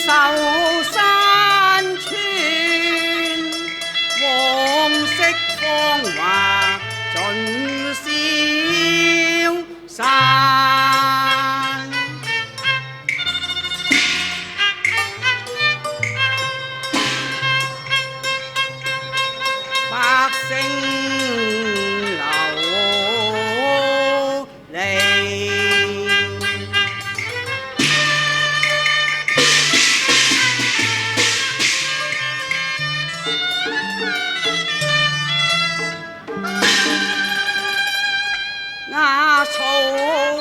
守山川，黃色芳華盡消散。百姓流離，雅草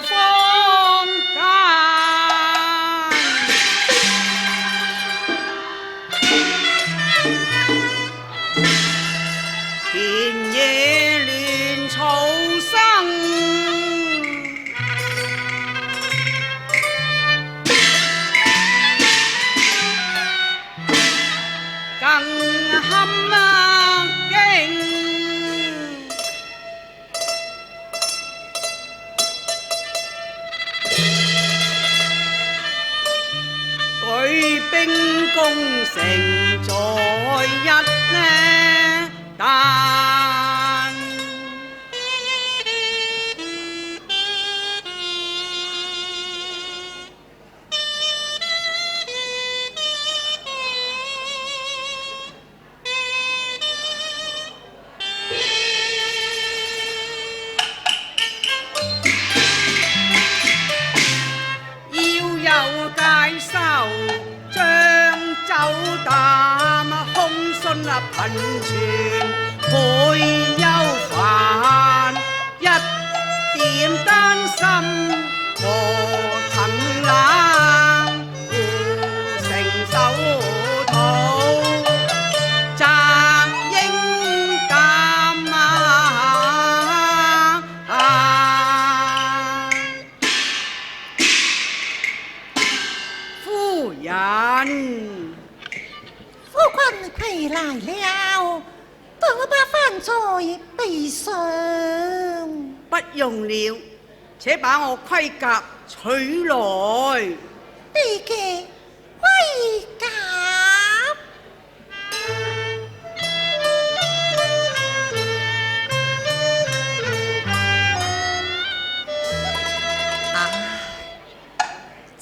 坊間，田野亂草生，更堪驚。舉兵攻城在一旦，要有介收漳州擔，空信頻傳倍憂煩，一點丹心何曾冷，護城守土責應擔夫人，夫君回來了，待我把飯菜備上。不用了，且把我盔甲取來。你嘅盔甲，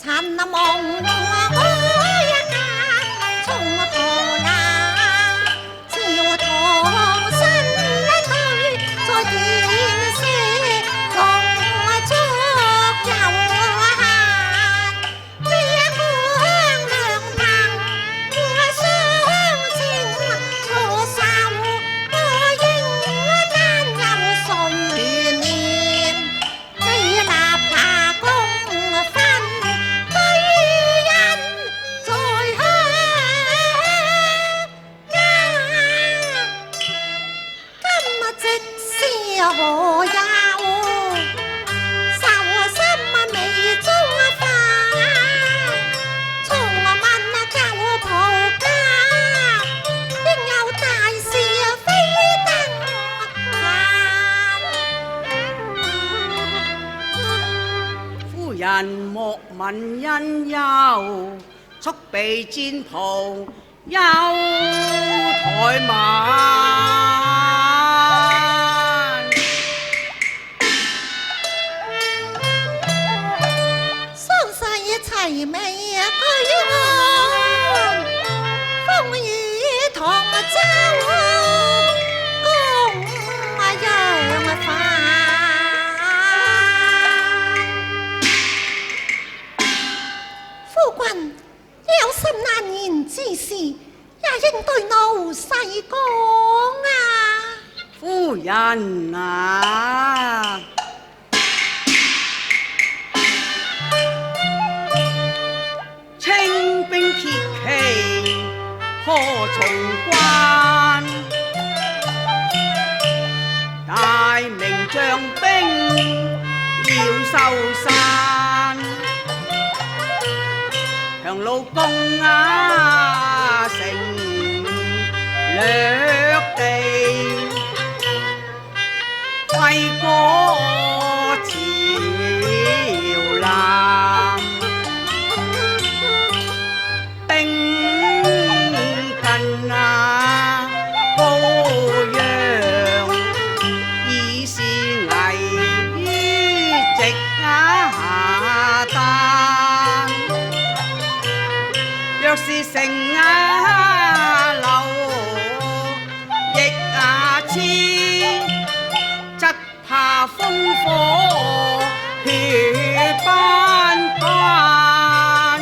趁那夢我一間，從破冷，照堂身退，在天色共燭遊閒，月光亮燈，我相情，我手我應單有誰念？你立下功勳。何有受心未中飯，從問教婆家，應有大事非登閒。夫人莫問因憂，速備戰袍休怠慢。齊眉居安，風雨同舟，共揚帆。夫君有什難言之事，也應對老細講啊。夫人啊，清兵鐵騎何從關？大明將兵要收山，強弩攻城掠地，揮戈潮南。兵下丹，若是成流亦千，則怕烽火血斑斑，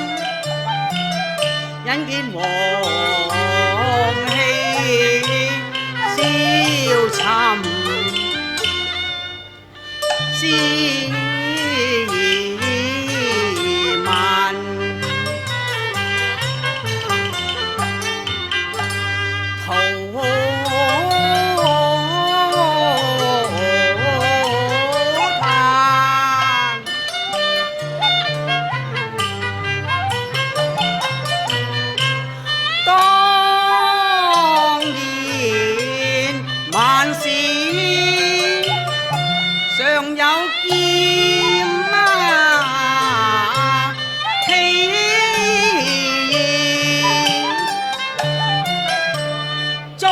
因見黃氣燒沉，斯文圖嘆，當然萬事尚有劍氣中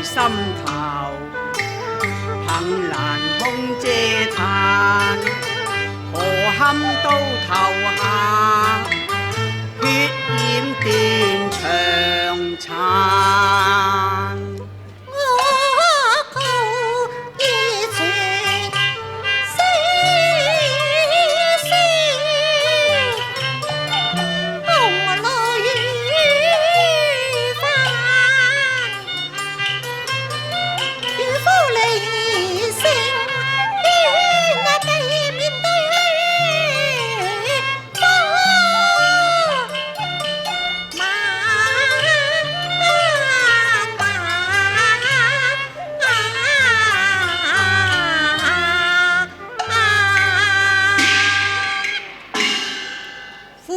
心頭，憑蘭空嗟嘆，何堪刀頭下，血染斷腸殘。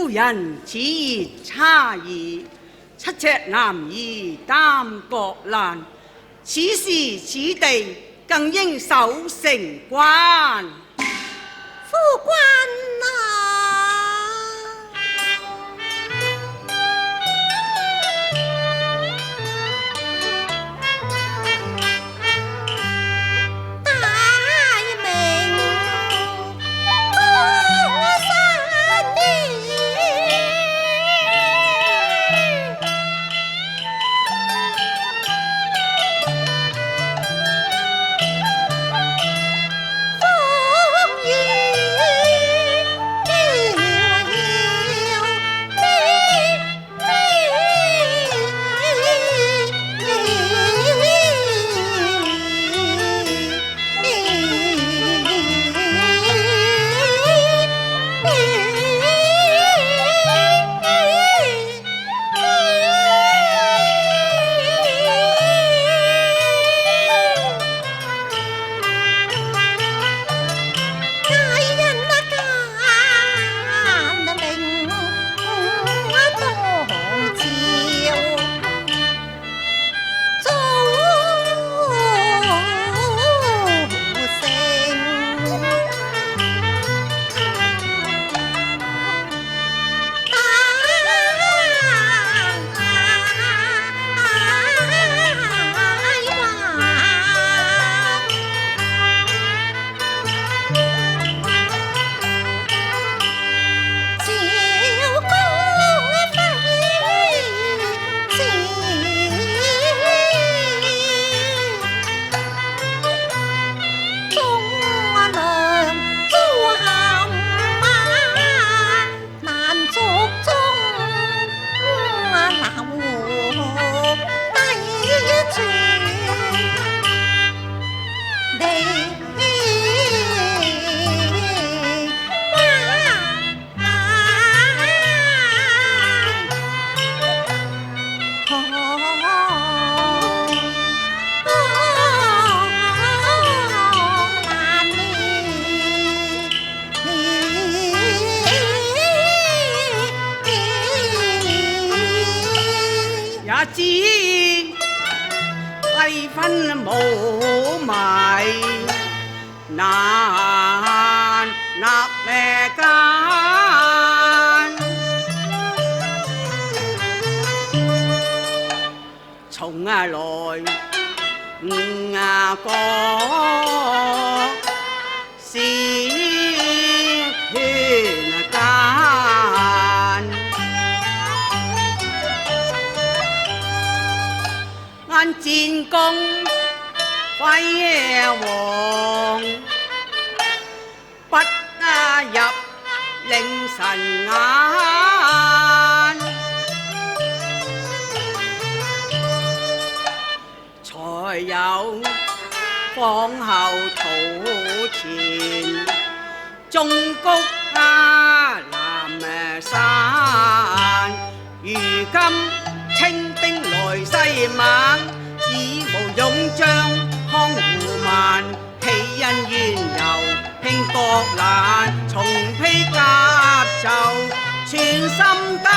人此言差矣，7尺男兒擔國難，此時此地更應守城關。夫君無米，難立咩間？從來個是勸間，眼戰功輝煌，不入令神眼。才有方後土前，中谷南山。如今清兵來勢猛，以無勇將康護慢。喜因冤由興國難，重披甲胄全心丹。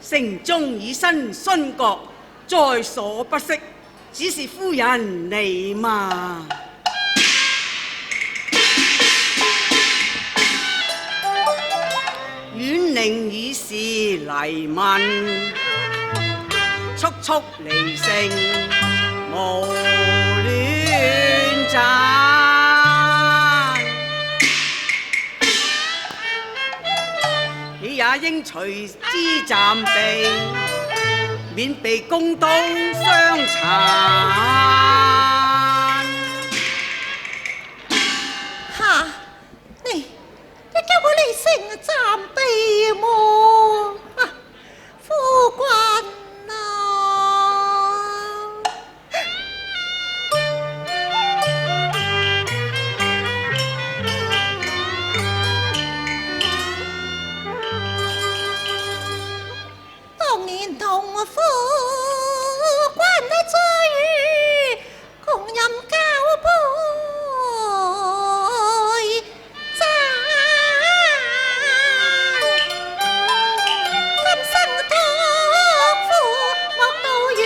城中以身殉國，在所不惜，只是夫人你嘛。阮寧已是黎民，速速離城無戀讚。也應隨之暫避，免被弓刀傷殘。哈！你叫我離城暫避麼？夫君啊！夫君的追，共飲交杯讚。今生託付莫到月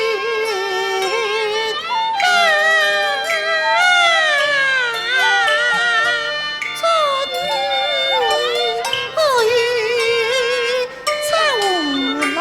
間，春去秋來。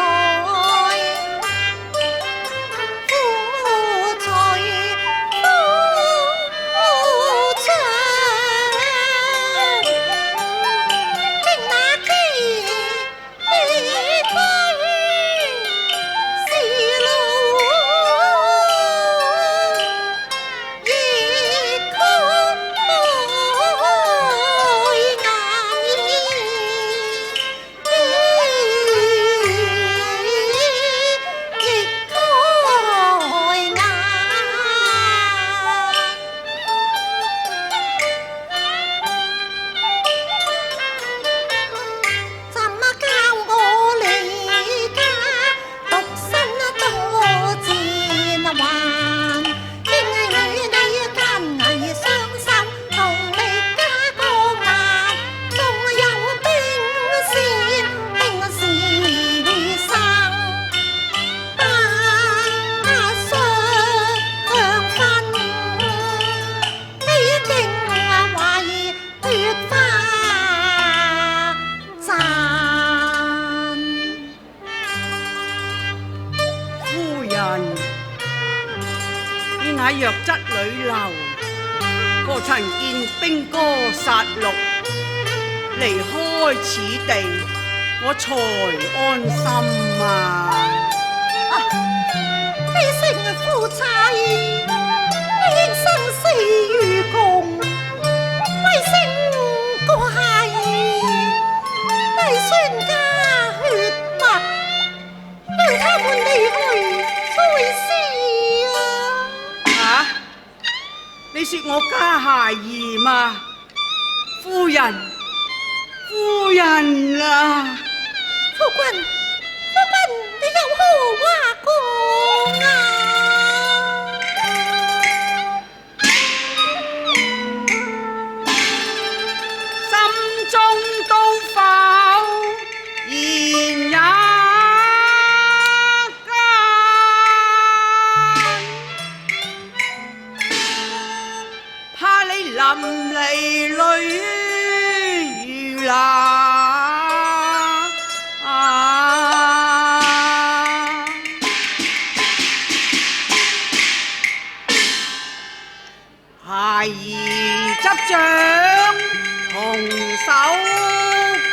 那弱質女流，何曾見兵戈殺戮？離開此地，我才安心啊！你成夫妻，你應生死與共，為成個孩兒，為孫家血脈，讓他們離去追思。你說我家孩兒嘛？夫人啊！夫君，你有何話講啊？啦！孩兒執掌同手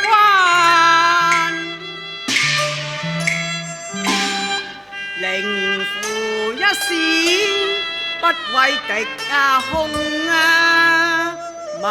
關，靈符一閃不為敵兇猛。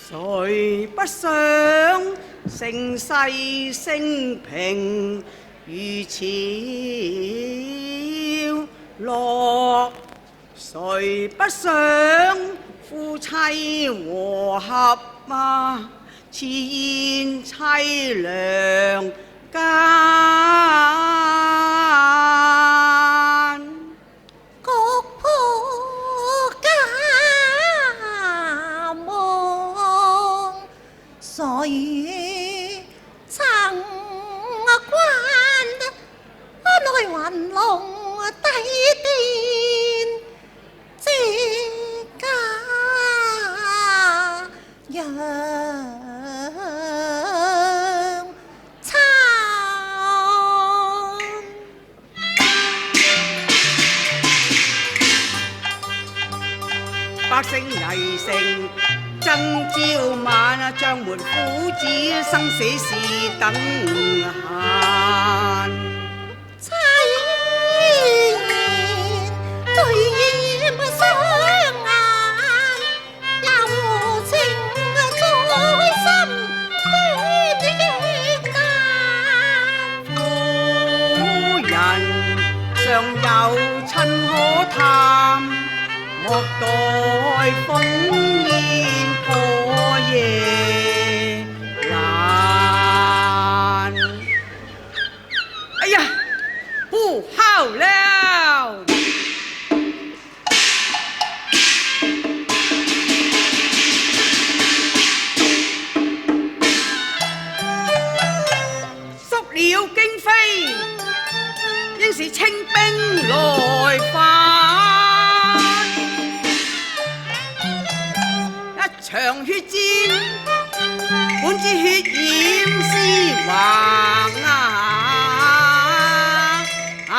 誰不想盛世升平如潮落？誰不想夫妻和合啊？自然凄涼間。所以撐關內雲龍低殿，這家人撐。百姓危城爭朝晚，將門父子生死事等閒。猜言對掩雙眼，柔情在心端間。夫人尚有親可探，莫待烽煙破夜闌。哎呀，不好了！縮了經飛，應是清兵來犯。場血戰，本之血染絲橫啊！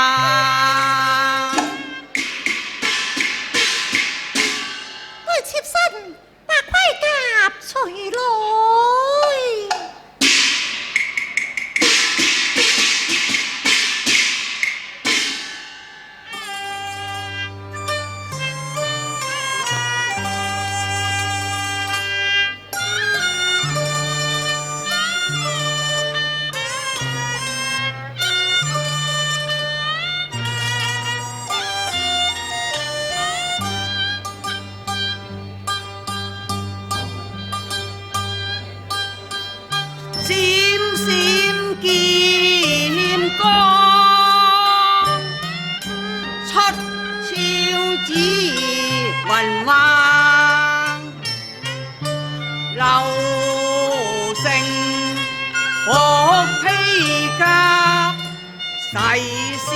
提示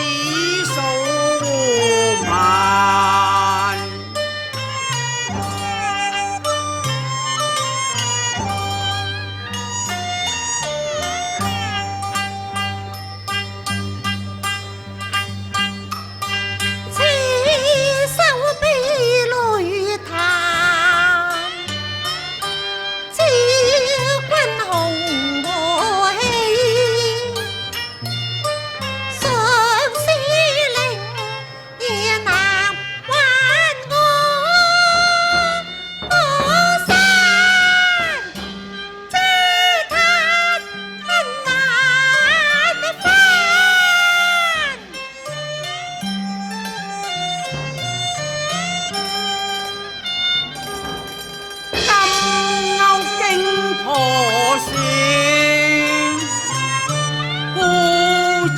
數萬。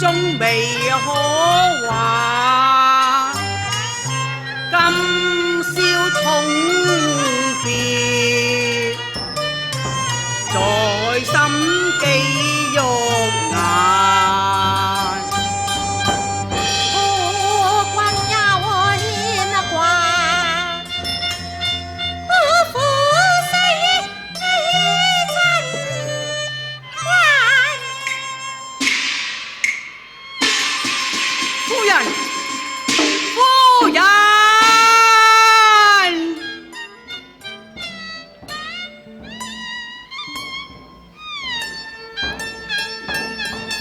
終未可話，今宵痛別，在心記玉顏。夫人，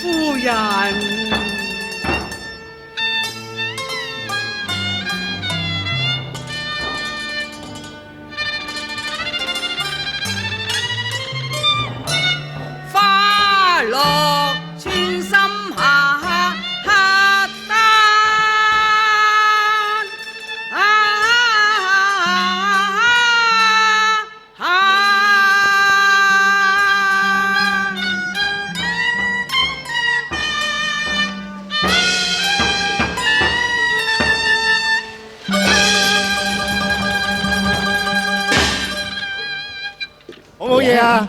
夫人。花落穿心下。好冇嘢啊！